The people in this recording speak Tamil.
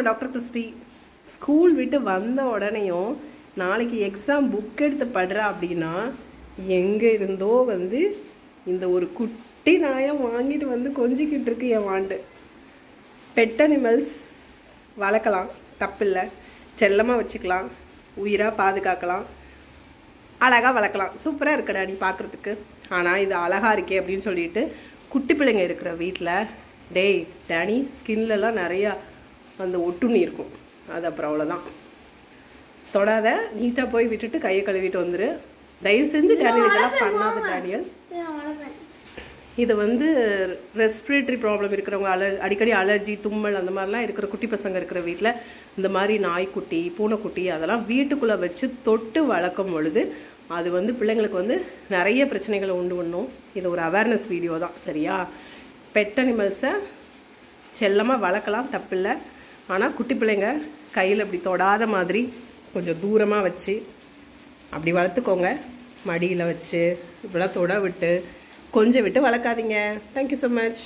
நான் டாக்டர் கிறிஸ்டி. ஸ்கூல் விட்டு வந்த உடனேயும் நாளைக்கு எக்ஸாம் புக் எடுத்து படுறா அப்படின்னா எங்கே இருந்தோ வந்து இந்த ஒரு குட்டி நாயை வாங்கிட்டு வந்து கொஞ்சிக்கிட்டு இருக்கு என் வாண்டு. பெட் அனிமல்ஸ் வளர்க்கலாம், தப்பில்லை. செல்லமாக வச்சுக்கலாம், உயிராக பாதுகாக்கலாம், அழகாக வளர்க்கலாம். சூப்பராக இருக்கடா நீ பார்க்குறதுக்கு. ஆனால் இது அழகாக இருக்கே அப்படின்னு சொல்லிட்டு குட்டி பிள்ளைங்க இருக்கிற வீட்டில் டேய் டேனி ஸ்கின்லலாம் நிறையா அந்த ஒட்டுண்ணி இருக்கும். அது அப்புறம் அவ்வளோதான். தொடாத, நீட்டாக போய் விட்டுட்டு கையை கழுவிட்டு வந்துரு. தயவு செஞ்சு டேனியல் இதெல்லாம் பண்ணாத டேனியல். இது வந்து ரெஸ்பிரேட்டரி ப்ராப்ளம் இருக்கிறவங்க, அடிக்கடி அலர்ஜி, தும்மல் அந்த மாதிரிலாம் இருக்கிற குட்டி பசங்க இருக்கிற வீட்டில் இந்த மாதிரி நாய்க்குட்டி, பூனைக்குட்டி அதெல்லாம் வீட்டுக்குள்ளே வச்சு தொட்டு வளர்க்கும் பொழுது அது வந்து பிள்ளைங்களுக்கு வந்து நிறைய பிரச்சனைகளை உண்டு பண்ணும். இது ஒரு அவேர்னஸ் வீடியோ தான், சரியா? பெட் அனிமல்ஸை செல்லமாக வளர்க்கலாம், தப்பில்லை. ஆனால் குட்டி பிள்ளைங்க கையில் அப்படி தொடாத மாதிரி கொஞ்சம் தூரமாக வச்சு அப்படி வளர்த்துக்கோங்க. மடியில் வச்சு இப்படிலாம் தொட விட்டு கொஞ்சம் விட்டு வளர்க்காதீங்க. Thank you so much.